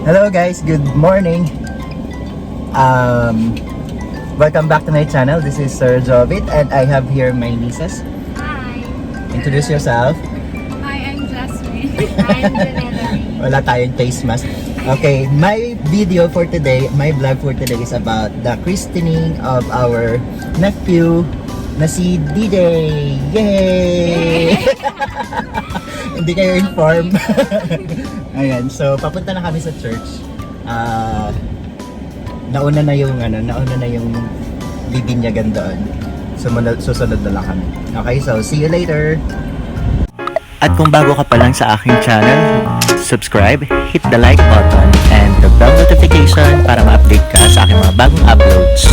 Hello guys, good morning. Welcome back to my channel. This is Sir Jovit and I have here my nieces. Hi. Introduce yourself. Hi, I'm Jasmine. I'm Janelle. Wala tayong face mask. Okay, my video for today, my vlog for today is about the christening of our nephew na si DJ. Yay! Hindi kayo inform. Ayan, so papunta na kami sa church. Nauna na yung bibinyagan doon. Susunod na lang kami. Okay, so see you later. At kung bago ka pa lang sa aking channel, subscribe, hit the like button, and the bell notification para ma-update ka sa aking mga bagong uploads.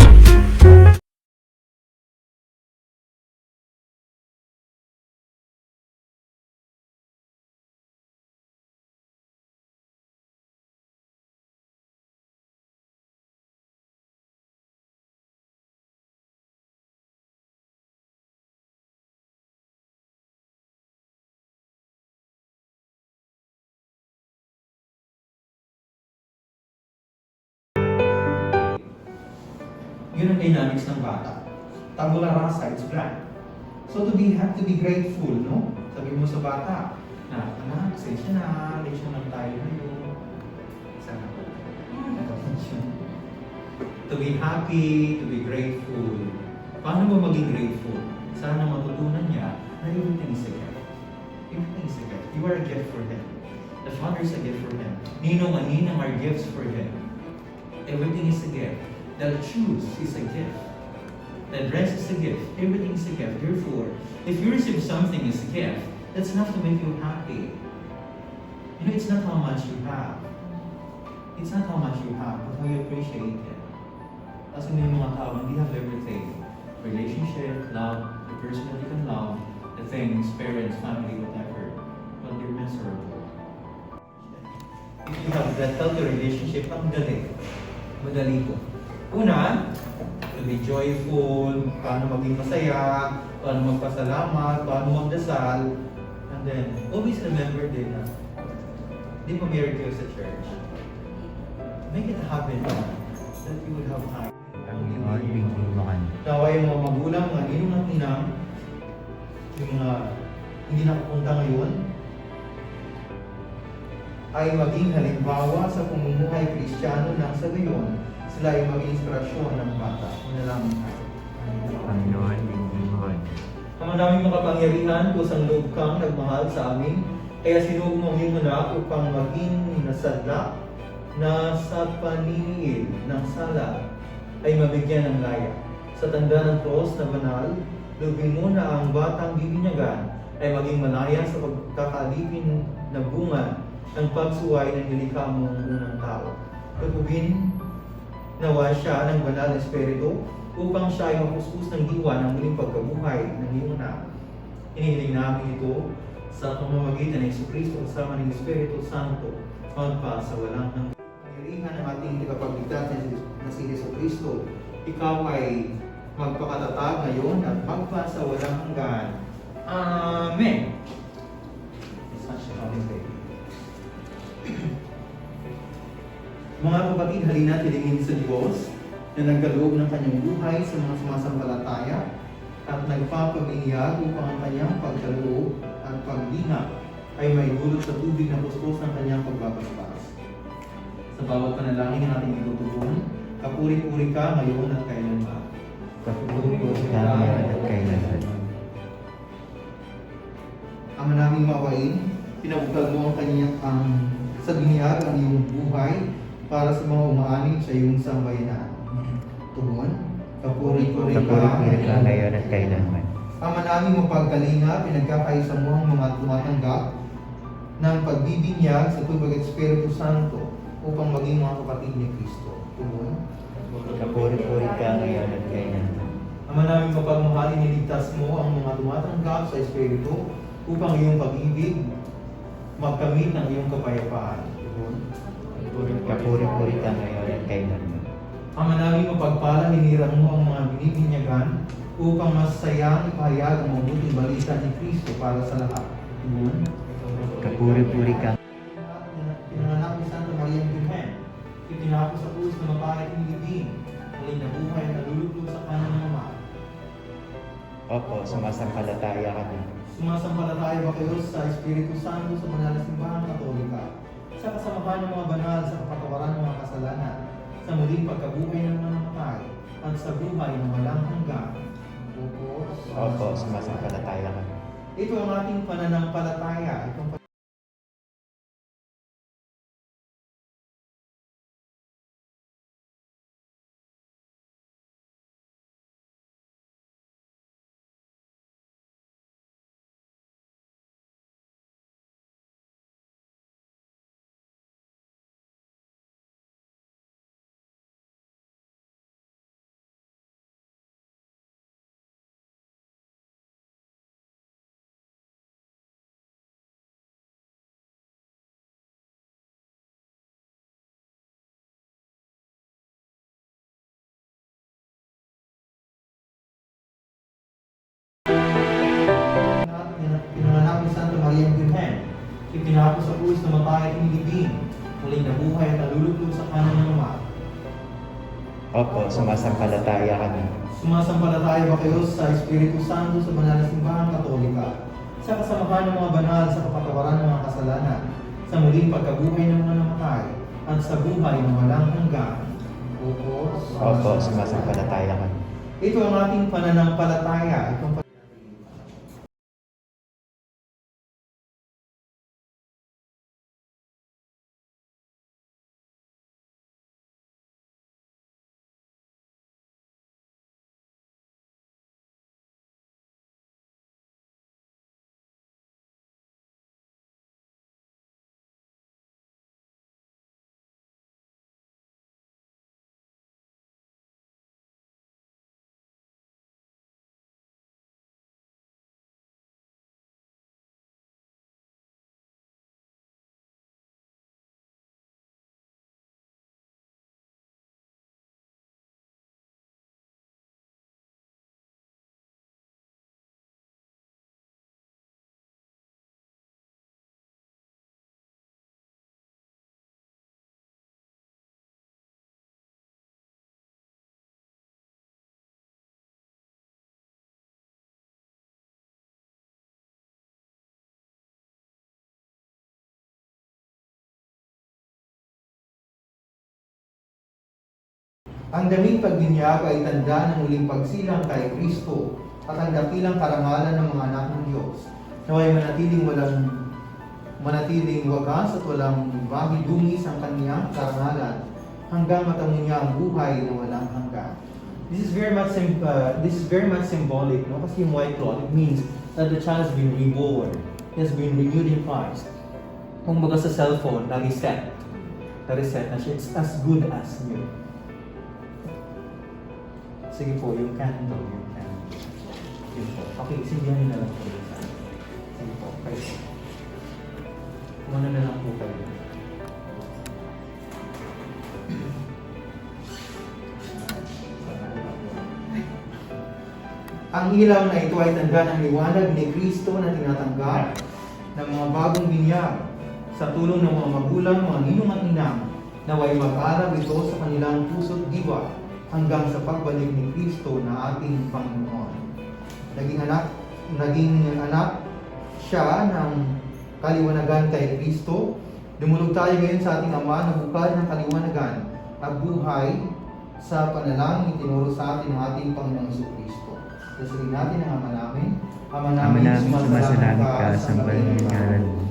Yun ang dynamics ng bata. Tabula rasa, it's blank. So to be grateful, no? Sabi mo sa bata, na, anak, sensya na, lesyon lang tayo ngayon. Sana ko. To be happy, to be grateful. Paano mo maging grateful? Sana matutunan niya na everything is a gift. Everything is a gift. You are a gift for him. The Father is a gift for him. Ninong and Ninang are gifts for him. Everything is a gift. The shoes is a gift. The dress is a gift. Everything is a gift. Therefore, if you receive something as a gift, that's enough to make you happy. You know, it's not how much you have. It's not how much you have, but how you appreciate it. Kasi may mga tao, hindi have everything. Relationship, love, the person that you can love, the things, parents, family, whatever. But they're miserable. If you have that healthy relationship, ang galing. Madali po. Una, to be joyful, paano maging masaya, paano magpasalamat, paano magdasal. And then, always remember din na, di ba married kayo sa church? Make it happen that you will have time. Tawa yung mga magulang, mga ninong at ninang, yung mga hindi nakapunta ngayon, ay maging halimbawa sa pamumuhay Kristiyano nang sa gayon, sila ay maging inspirasyon ng bata. Manalangin tayo. Ang madaming makapangyarihan, kusang loob kang nagmahal sa amin, kaya sinugo mo ang iyong anak upang maging nasadla na sa paniniil ng sala ay mabigyan ng laya. Sa tanda ng cross na banal, lubin mo na ang batang bibinyagan ay maging malaya sa pagkakaalipin na bunga ng pagsuway ng nilikha mong unang tao. Pagubin nawa siya ng banal na espiritu upang siya ay mapuskus ng diwa ng muling pagkabuhay ng iyong anak. Hinihiling namin ito sa pamamagitan ng Jesucristo kasama ng Espiritu Santo magpa sa walang ng pangyarihan ng ating tagapagligtas na si Jesucristo. Ikaw ay magpakatatag ngayon at magpa sa walang hanggan. Amen. Such a loving day. Mga kapatid, halina tilingin sa Diyos na nagkaloob ng kanyang buhay sa mga sumasampalataya at nagpapamiyag upang ang kanyang pagkaloob at paglinga ay maidulot sa tubig na kuskus ng kanyang pagbabasbas. Sa bawat panalangin na natin itutugon, kapuri-puri ka ngayon at kailanman. Kapuri-puri ka ngayon at kailanman. Ama naming mawain, pinabukal mo ang sa biniyag ang iyong buhay para sa mga umaanib sa iyong sambayanan. Tugon, kapuri-puri ka ngayon at kailanman. Ama naming mapagkalinga, pinagkakaisa mo ang mga tumatanggap ng pagbibinyag sa tubig at Espiritu Santo upang maging mga kapatid ni Kristo. Tugon, Kapuri-puri ka ngayon at kailanman. Ama naming mapagmahalin, niligtas mo ang mga tumatanggap sa Espiritu upang iyong pag-ibig magkamit ng iyong kapayapaan. Tugon, Kapuri-puri ka ngayon at kailanman. Ama namin mapagpala, hinirang mo ang mga binibinyagan upang masayang ipahayag ang mabuting balita ni Kristo para sa lahat. Tugon, Kapuri-puri ka. Pinanganak ni Santa Maria Virgen Opo, sumasampalataya kami. Sumasampalataya ba kayo sa Espiritu Santo sa banal na simbahang Katolika, sa kasamahan ng mga banal, sa kapatawaran ng mga kasalanan, sa muling pagkabuhay ng mga namatay, at sa buhay na walang hanggan? Opo, sumasampalataya kami. Ito ang ating pananampalataya. Itong pinanganak ni Santa Maria Virgen, ipinako sa krus na matay at inilibing, muling nabuhay at nalulugod sa kanan ng Ama. Opo, sumasampalataya kami. Sumasampalataya ba kayo sa Espiritu Santo sa banal na simbahang Katolika, sa kasamahan ng mga banal, sa kapatawaran ng mga kasalanan, sa muling pagkabuhay ng mga namatay, at sa buhay na walang hanggan? Opo, sumasampalataya kami. Ito ang ating pananampalataya. Itong ang daming pagbinyag ay tanda ng muling pagsilang kay Kristo at ang dakilang karangalan ng mga anak ng Diyos. Naway manatiling wagas at walang mahidungis ang kaniyang karangalan hanggang matamo niya ang buhay na walang hanggan. This is very much symbolic, no? Kasi yung white cloth, it means that the child has been reborn. He has been renewed in Christ. Kung baga sa cellphone, na-reset na siya. It's as good as new. Sige po, yung candle. Yun po. Okay, sindihan niyo na lang po. Sige po, kayo. Kumano na lang po kayo. Ang ilaw na ito ay tanda ng liwanag ni Kristo na tinatanggap ng mga bagong binyag sa tulong ng mga magulang, mga ninong at inang, naway mag-arab ito sa kanilang puso't diwa hanggang sa pagbalik ni Kristo na ating Panginoon. Naging anak siya ng kaliwanagan kay Kristo. Dumulog tayo ngayon sa ating Ama na bukal ng kaliwanagan at buhay sa panalangin itinuro sa atin ng ating Panginoong Kristo. Dasalin natin ang Ama namin. Ama namin, sumasalangit ka, sambahin ang ngalan mo.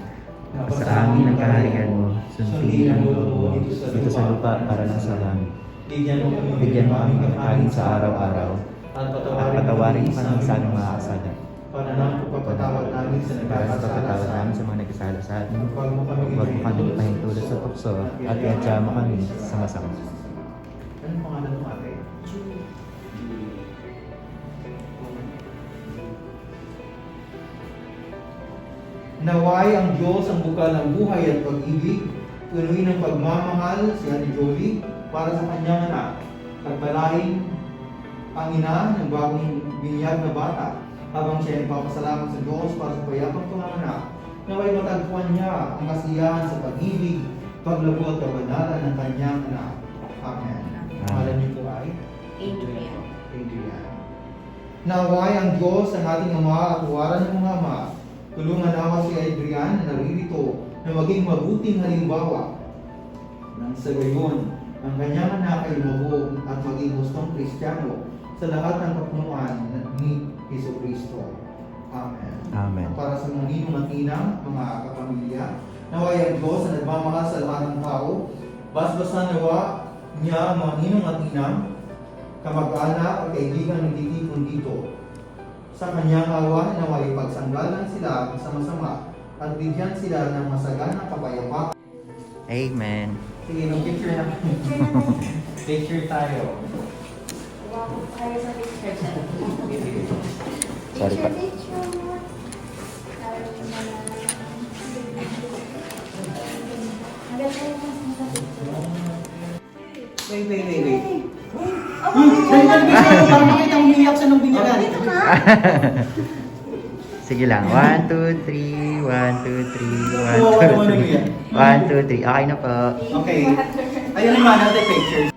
Sa amin ang kaharian mo, sundin ang loob mo dito sa lupa para sa langit. Bigyan mo kami kakain sa araw-araw at patawarin mo kami sa aming mga kasala. Pananang pagpapatawad namin sa nagkakasala sa mga nagkasala sa atin. Huwag mo kami pahintulot sa tukso at iadya mo kami sa masama. Anong pangalan mo, ate? Naway ang Diyos ang bukal ng buhay at pag-ibig, punuin ng pagmamahal si Ate Jolie para sa kanyang anak. Pagpalain ang ina ng bagong binyag na bata habang siya ay papasalamat sa Diyos para sa payapang panganak. Naway matagpuan niya ang kasiyahan sa pag-ibig, paglabot at kabanalan ng kanyang anak. Amen. Pangalan niyo po ay? Adrian. Adrian. Naway ang Diyos ang ating Ama at huwaran ng mga ama, tulungan nawa si Adrian na naririto na maging mabuting halimbawa nang sa gayon ang kanyang anak ay lumabog at maging gustong Kristiyano sa lahat ng kapunuan ni Hesus Kristo. Amen. Amen. Para sa mga ninong at ninang, mga kapamilya, naway ang Diyos na nagmamahal sa lahat ng tao, basbasan nawa niya ang mga ninong at ninang, kamag-anak at kaibigan nagtitipon dito. Sa kanyang awa, naway pagsanggalan sila sama-sama at bigyan sila ng masaganang kapayapaan. Amen. Sige, picture na. Picture tayo. Wow, tayo sa picture siya. Sorry pa. Picture. Wait. Parang makita umiyak siya nung binyagan. Sige lang. 1, 2, 3. 1, 2, 3. 1, 2, 3. 1, 2, 3. Okay na po. Okay. Ayun naman, natin picture.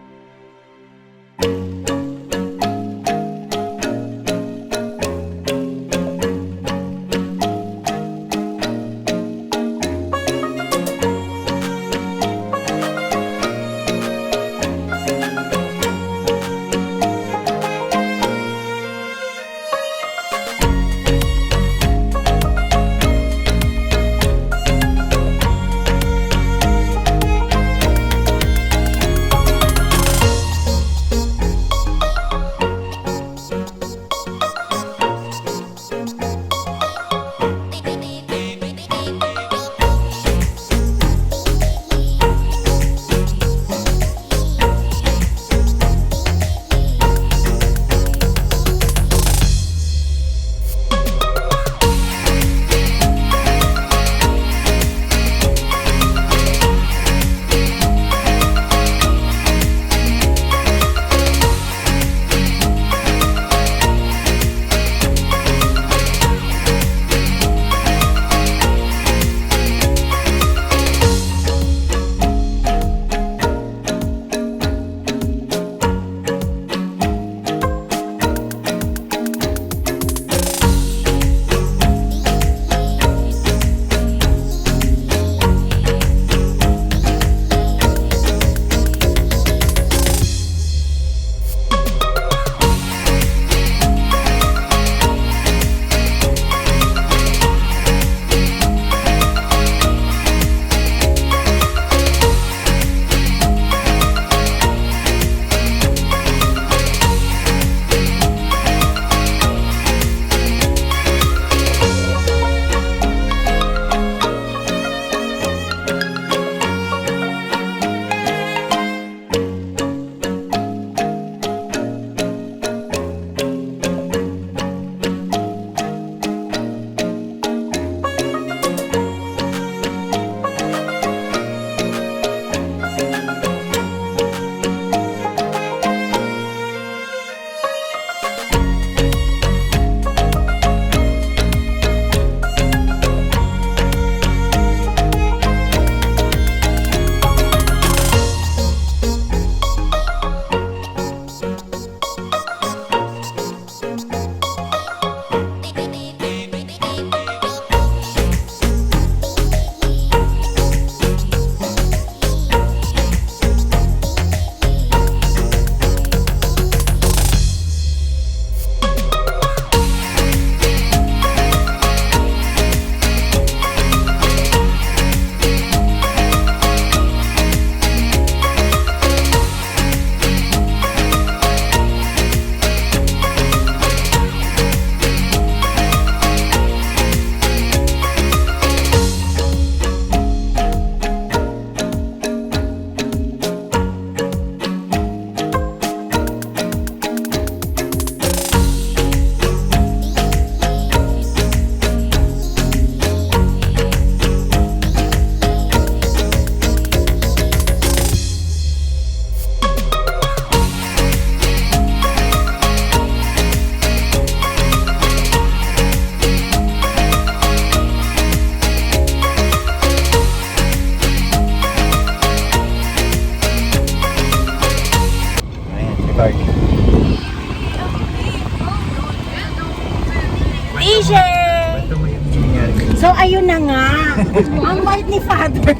Ang white ni Father.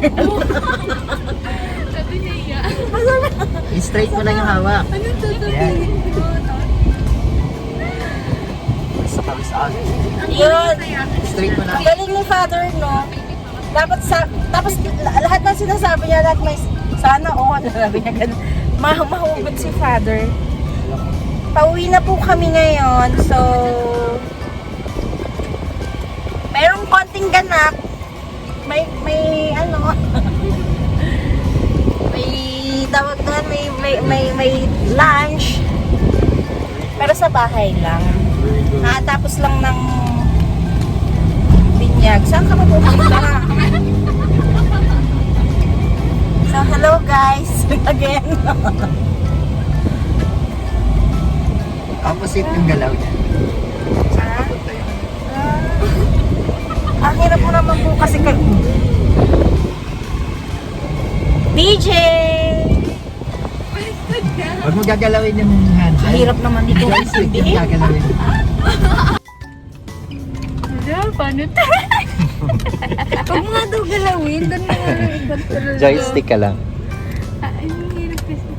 Sabi niya. Straight mo lang yung hawak. Anong totoo? Yan. Sa kawisaan. Yun. Straight mo lang. Ang galing ni Father, no? Dapat tapos lahat ng sinasabi niya, lahat may sana sabi niya ganun. Mahugot si Father. Pauwi na po kami ngayon, so merong konting ganap. May ano, may tawag doon, may lunch. Pero sa bahay lang. Nakatapos lang ng binyag. Saan ka mapupunta? So, hello guys. Again. Opposite yung galaw niya. Saan papunta yun? Ang hirap mo naman po kasi DJ! Huwag mo gagalawin yung hand. Ang hirap naman dito. Joystick yung gagalawin. Wala, paano to? Huwag mo nga daw galawin. Doon mo nga yung i-control. Joystick ka lang. Ay, ang hirap kasi.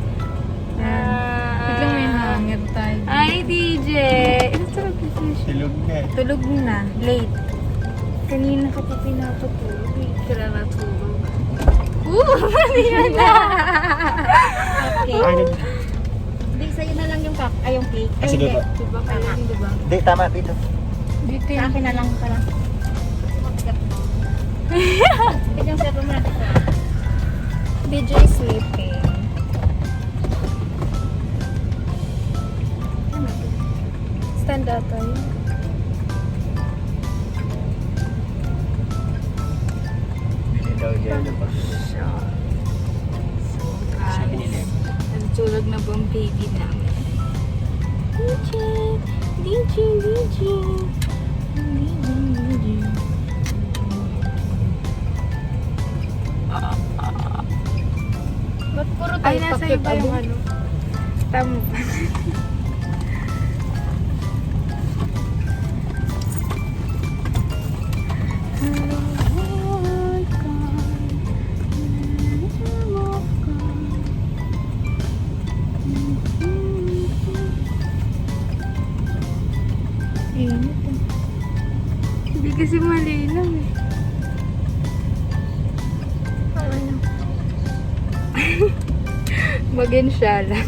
Biglang may hanger tayo. Ay, DJ! Ito tulog na siya. Silog na. Tulog na. Late. Kanina ka pa pinapatulog. Hindi ka na natulog. Mali yun na! Okay. Hindi, sa'yo na lang yung yung cake. Ah, sige po. Diba kailan, diba? Hindi, tama dito. Dito Sa yung... akin na lang pala. Ito yung sabi mo natin. DJ sleeping. Stand up tayo. Hindi daw yan. Nagtulog na po ang baby namin. DJ! DJ! DJ! Ba't puro tayo nasa iba yung ano? Tama ba? Init eh. Hindi kasi malinaw eh. Ano? Magin siya lang.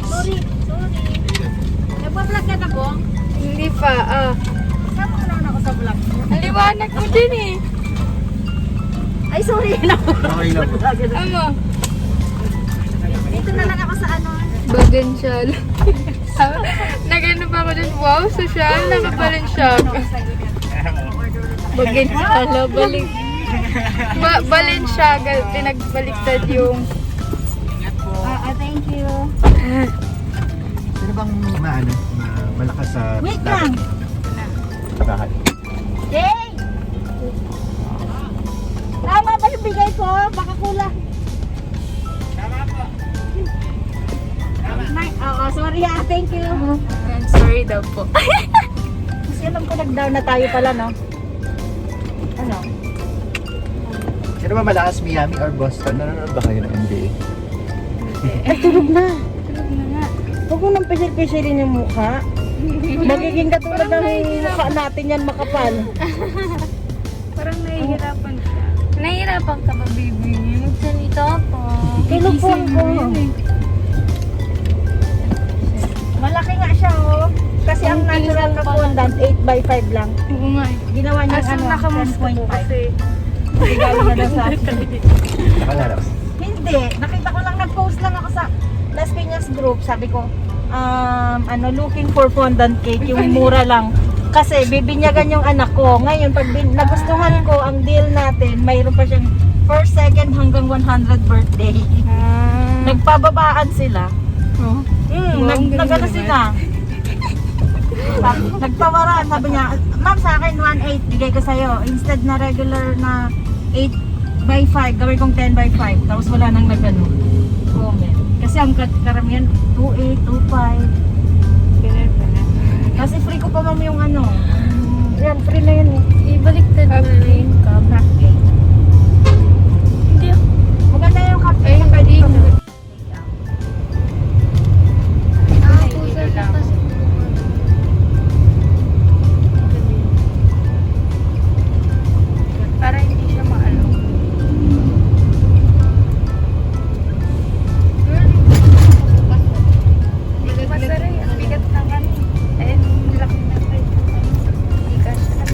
Sorry. Nagpa-vlog ka na po? Hindi pa, Sama mo naman ako sa vlog mo. Ang liwanag mo din eh. Ay, sorry. Okay lang po. Ano? Dito na lang ako sa ano. Bagin siya lang. Nagano pa ako dun, wow, social, naka-Balenciaga. Bagin siya lang, balik. Balenciaga, pinagbaliktad yung... Thank you. Sino bang malakas sa... Wait lang. Lahat. Hey! Tama ba yung bigay ko? Baka kulang. Oo, sorry ha. Thank you. I'm sorry daw po. Kasi alam ko nag-down na tayo pala, no? Ano? Sino ba malakas, Miami or Boston? Nanonood ba kayo ng NBA? Ay, tulog na. Tulog na nga. Huwag mo nang pisil-pisilin yung mukha. Magiging katulad ng mukha natin yan makapal. Parang nahihirapan siya. Nahihirapan ka ba, baby? Magsalita pa. Kilupon ko. Malaki nga siya, oh. Kasi ang natural na fondant, 8x5 lang. Oo nga eh. Ginawa niya Kaso ano, nakamusta po 10.5. kasi. Regalo na daw sa akin. Nakalaro. Hindi. Nakita ko lang, nag-post lang ako sa Las Piñas group. Sabi ko, looking for fondant cake, yung mura lang. Kasi bibinyagan yung anak ko. Ngayon, pag nagustuhan ko ang deal natin, mayroon pa siyang first, second hanggang 100 birthday. Nagpababaan sila. Oh. Nagano sila. Nagpawaran, sabi niya, ma'am sa akin 1.8, bigay ko sa'yo. Instead na regular na 8x5, gawin kong 10x5. Tapos wala nang nagano comment. Kasi ang karamihan, 2.8, 2.5. Ganun pala. Kasi free ko pa ma'am yung ano, Yan, free na yun eh. Ibaliktad na rin. Cupcake. Hindi ako. Maganda yung cupcake. Ay, na pwede hindi. ko. Pusa siya kasi. Para hindi siya maalo. Masara yan. Bigat ng ano. Eh, laki na tayo. Hindi ka siya.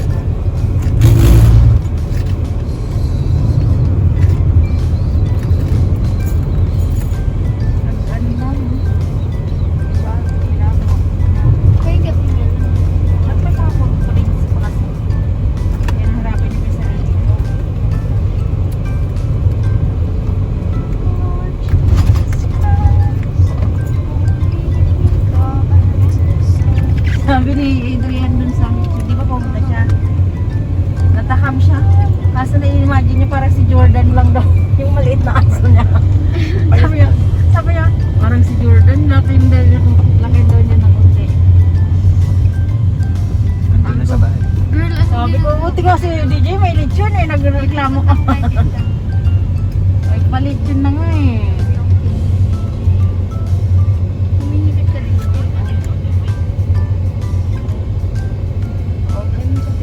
Ano na? Kaya gabi na lang. Nagpapako ko rin sa kasi. Kaya nahirapan niyo sa sarili ko. Sabi ni Adrian dun sa amin, di ba pumunta siya? Natakam siya. Kaso na-imagine niya parang si Jordan lang daw. Yung maliit na aso niya. sabi niya, parang si Jordan, laki daw niya ng unti. Nandun na sa bahay. Girl, ano Sabi ko, buti ko si DJ, may lechon eh, nagreklamo ka pa. Ay, palechon na nga eh. Huminihit ka rin.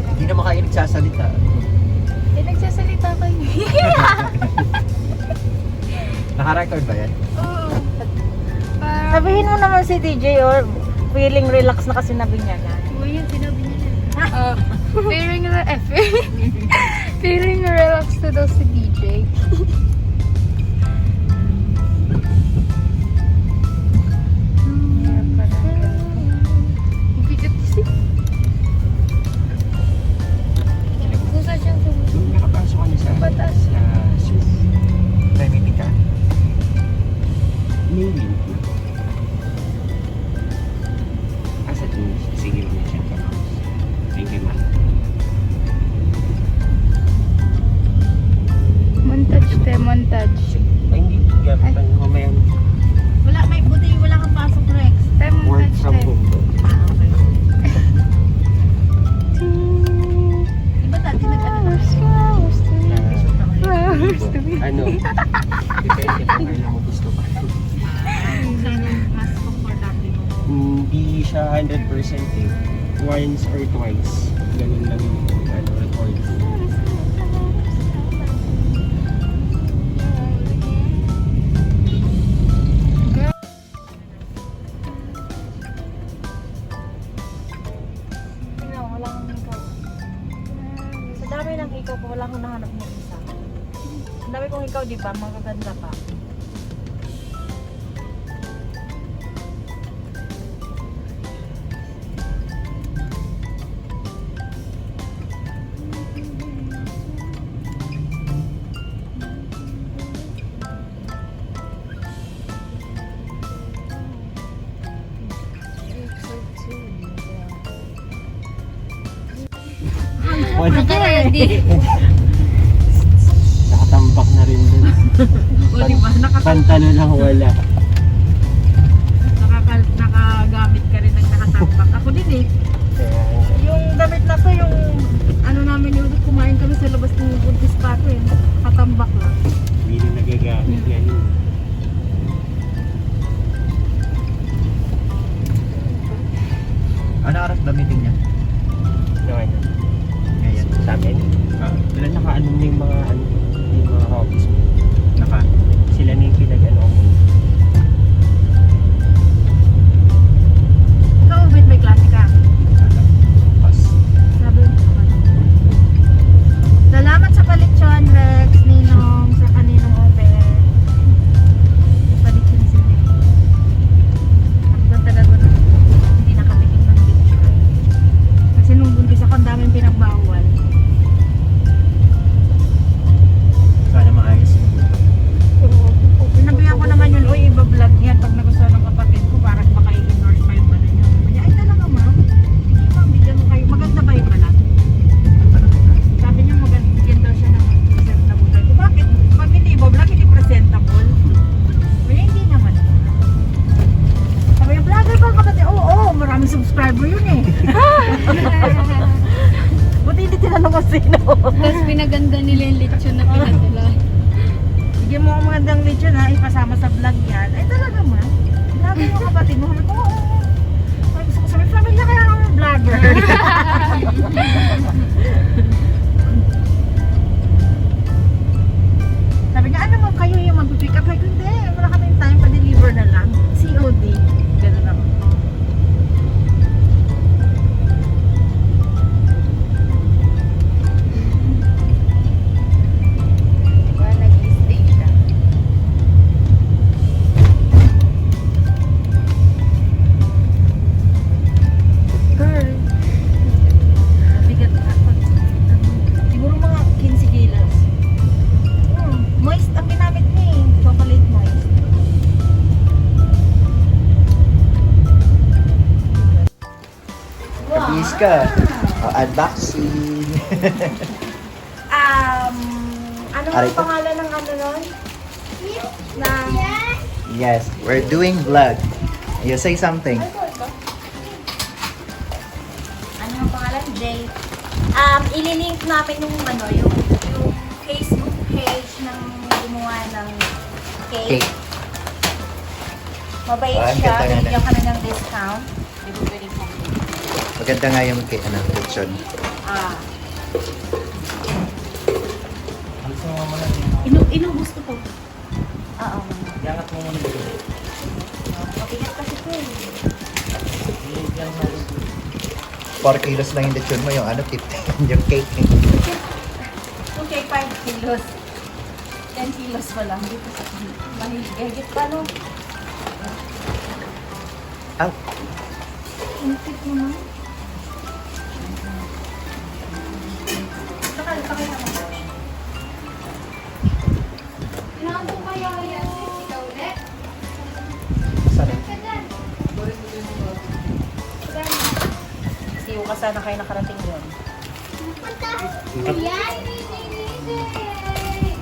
Hindi naman kayo nagsasalita. Eh, nagsasalita kayo. Naka-record ba yan? Oo. Parang, Sabihin mo naman si DJ or feeling relax na kasi nabinyagan. yun, sinabi niya na. Feeling relaxed na daw si DJ. Bigat kasi. Kung saan siyang tumulong. Doon nakapasok ka na sa Batas. sa Zoom. May meeting ka? May link na. Asa dun, sige mo siya ka. Thank you, man. Montage te, montage. Ay, hindi. Gap, Ay. mamaya Wala, may buti, wala kang pasok, Rex. Te, work montage from te. home to. Diba dati nag-ano na? Flowers to be. Ano? Depende kung kailan mo gusto pa. Saan yung mas comfortable mo? Hindi siya 100% eh. Once or twice. Ganun lang yung record. Tingnan, wala kang ikaw. Sa dami ng ikaw ko, wala akong nahanap ng isa. Ang dami kong ikaw, di ba? Magaganda pa. Wala. Ready. Nakatambak na rin dun. O, di ba? Pantalo lang wala. Nakagamit ka rin ng nakatambak. Ako din eh. Kaya, Yung damit na to, yung ano namin yung kumain kami sa labas ng buntis pa to eh. Katambak lang. hindi na nagagamit yan. Ano oras ba meeting niya? Naman. Ngayon. Sa amin. Wala naka-ano na yung mga yung mga hobbies mo. Naka. Sila na yung pinag-ano mo. Ikaw, wait, may klase ka. Pas. Sabi mo sa kanila. Salamat sa palitsyon, Rex, Ninong, sa kaninong open. Yung palitsyon sila. Hanggang talaga na hindi nakatikim ng lechon. Kasi nung buntis ako, ang daming pinagbawal. Sana maayos. Okay Tapos pinaganda nila yung lechon na pinadala. Bigyan mo ako magandang lechon ha, ipasama sa vlog yan. Ay talaga man. Grabe yung kapatid mo. Sabi ko, oo. Ay, gusto ko sabi, pamilya kaya ako ng vlogger. Sabi niya, ano mo kayo yung mag-pick up? Ay, hindi. Wala kaming time, pa-deliver na lang. COD. Ganun ako. Diba, nag-stay siya. Girl. Mabigat na. Siguro mga 15 kilos. Moist ang ginamit niya eh. Chocolate moist. Kabis ka. Oh, unboxing. Ano Aray ang ko. pangalan ng ano nun? Ng... Yes, we're doing vlog. You say something. Ano ang pangalan? Jay. Ililink namin yung ano, yung Facebook page ng gumawa ng cake. Cake. Mabait Ah, ang siya. ganda nga Binigyan na. ka na ng discount. Delivery mo. Maganda nga yung cake, ano, lechon. Gusto mo muna Inubos ko to. Oo. Yangat mo muna dito. Mabigat kasi ko eh. 4 kilos lang yung lechon mo, yung ano, 15 yung cake. Okay, 5 kilos. 10 kilos pa lang. Dito sa mahigit pa no? Ah, Intit mo na. Pakita mo. Pinako kaya yan. Ikaw ulit. sana. Siyo ka sana kayo nakarating doon.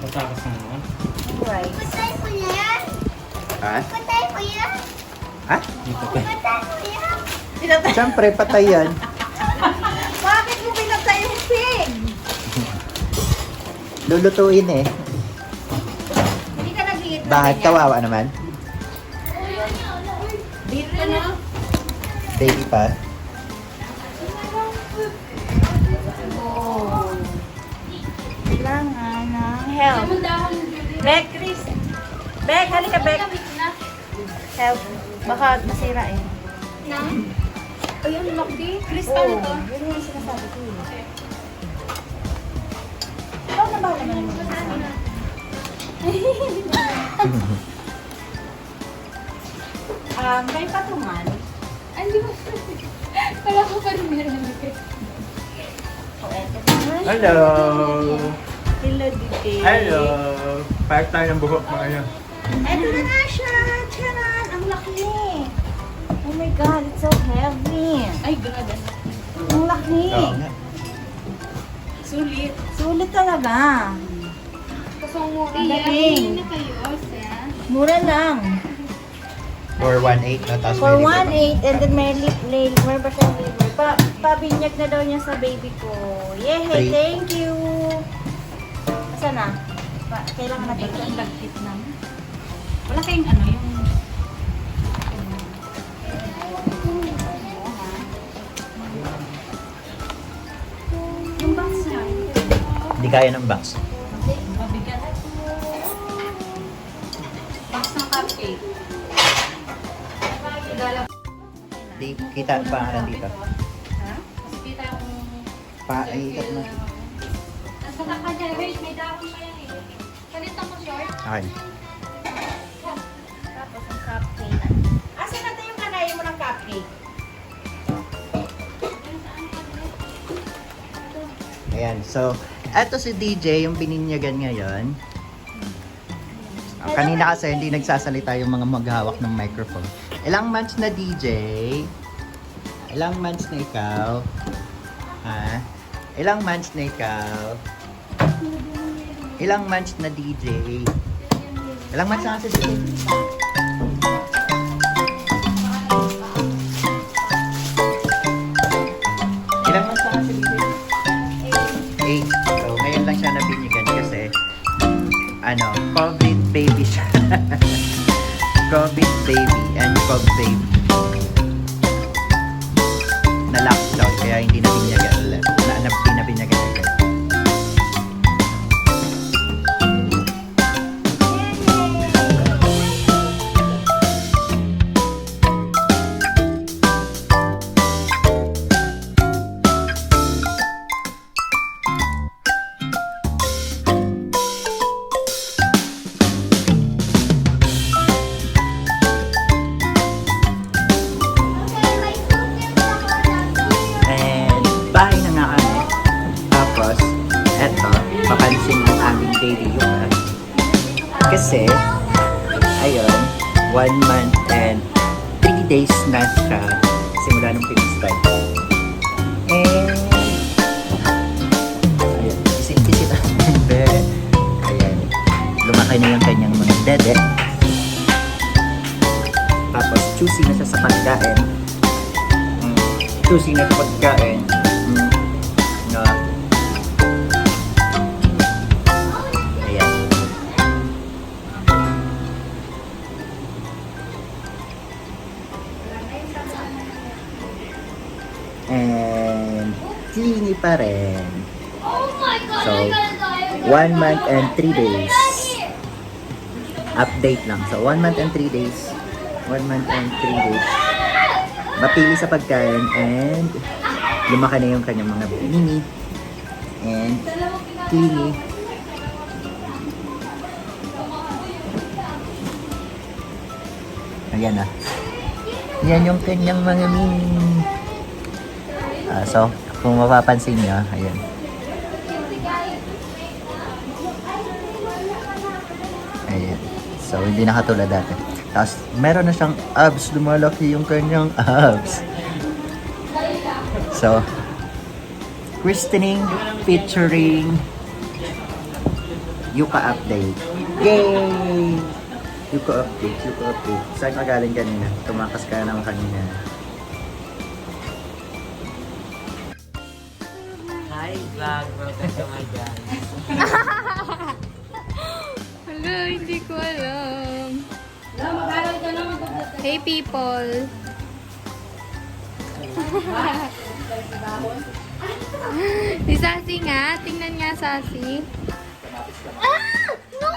Patakas na naman. Right. Ha? Ha? Dito ka. Siyempre, patay yan. Bakit mo pinatay yung pig? Lulutuin eh. Hindi ka nag-iit na Bakit? ganyan? Kawawa naman. Dito na. Baby pa. Oh. Kailangan ng help. Bek, Chris. Bek, halika Bek. Help. Baka masira eh. Ayun, Makdi. Chris, Oo, ano to? yun yung sinasabi ko eh. Ikaw na ba naman yung mag-isa? May patungan. Andi mo. Wala ko pa rin meron. O, eto naman. Hello! Hello, Didi. Hello! Parang tayo ng buhok mo ngayon. Eto na nga siya. Tiyanan. Ang laki. Oh my God, it's so heavy. Ay, grabe. Ang laki. Oo nga. Sulit. Sulit talaga. Kasong Ang galing. na kayo, Sa. Mura lang. For 1.8 na, tapos For may 1.8 and then may may pa siyang liver. Pabinyag na daw niya sa baby ko. Yay, Free. thank you. Asa na? Kailangan natin Ito ang ito. lagkit naman. Wala kayong ano, yung... Yung box niya. Hindi kaya ng box. Mabigat. Box ng cupcake. Igala. Di, kita pa dito. Ha? Kasi kita yung... Paikat na. Nasa taka dyan. Wait, may dahon pa yan eh. Palit ako short. Okay. Tapos ang cupcake. Asa natin yung kanayo mo ng cupcake? Ayan, so, eto si DJ, yung bininyagan ngayon. Kanina kasi hindi nagsasalita yung mga maghawak ng microphone. Ilang months na DJ? Ilang months na ikaw? Ha? Ilang months na ikaw? Ilang months na DJ? Ilang months na kasi si Ilang months na kasi DJ? 8. Ngayon lang siya nabinyagan kasi COVID baby siya. COVID baby and COVID baby. Na lockdown kaya hindi na binyagan ulit. Hindi na binyagan agad. Bahay na nga kami. Tapos, eto, papansin ng aming baby Yuka. Kasi, ayun, 1 month and 3 days na siya simula nung pinistay. And, ayun, isit-isit ang bed. Ayan, lumaki na yung kanyang mga dede. Tapos, choosy na siya sa pagkain. Choosy na sa pagkain. Ayan. And clingy pa rin. So, 1 month and 3 days. Update lang. So, 1 month and 3 days. 1 month and 3 days. Mapili sa pagkain and lumaki na yung kanyang mga mini and clingy. Ayan na. Yan yung kanyang mga mini. So, kung mapapansin nyo, ayan. Ayan. So, hindi na katulad dati. Tapos, meron na siyang abs. Lumalaki yung kanyang abs. So, christening featuring Yuka update. Yay! Yuka update, Yuka update. Saan ka galing kanina? Tumakas ka naman kanina. Hi vlog, welcome to my guys. Hala, hindi ko alam. Hey people! Si Sassy nga, tingnan nga Sassy. Ah! No!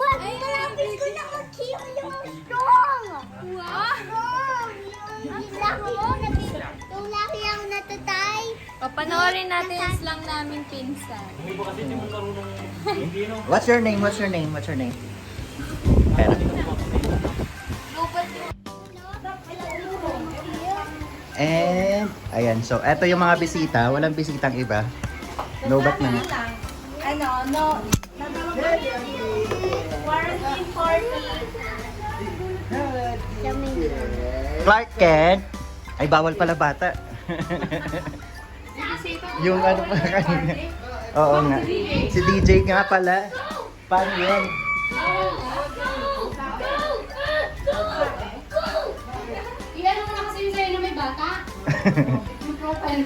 Malapit ko na mag-kill yung strong! Wow! Yung laki yung laki ang natatay. Papanoorin natin yung slang namin pinsan. What's your name? What's your name? What's your name? Pera. And, ayan. So, eto yung mga bisita. Walang bisitang iba. No, ba't na? No. Quarantine party. Clark Kent. Ay, bawal pala bata. Yung ano pa kanina. Oo nga. Si DJ nga pala. Paano yun? Iyan mo na kasi yung sa'yo na may bata. Yung profile.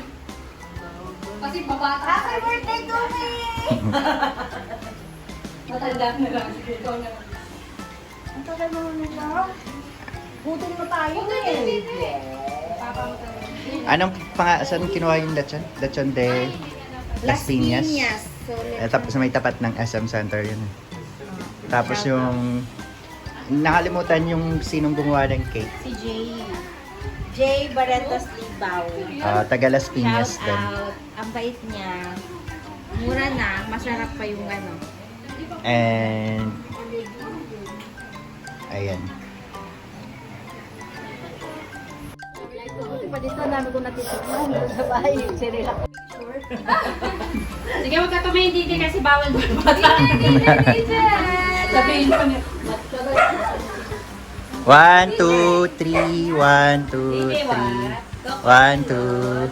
Kasi babata. Happy birthday to me! Matanda na lang. Ikaw na lang. Ang tagal mo nila. Budol mo tayo eh. Anong saan kinuha yung lechon? Lechon de Las Piñas. So, Tapos may tapat ng SM Center yun. Tapos yung nakalimutan yung sinong gumawa ng cake. si Jay Barretas Libaw. Taga Las Piñas Shout din. out. Ang bait niya. Mura na. Masarap pa yung ano. And ayan. Pa dito namin ko natitikman sa bahay. Sirila. Sige, huwag ka tumayin dito kasi bawal doon bata. Sabihin mo niya. 1, 2, 3, 1, 2, 3. 1, 2.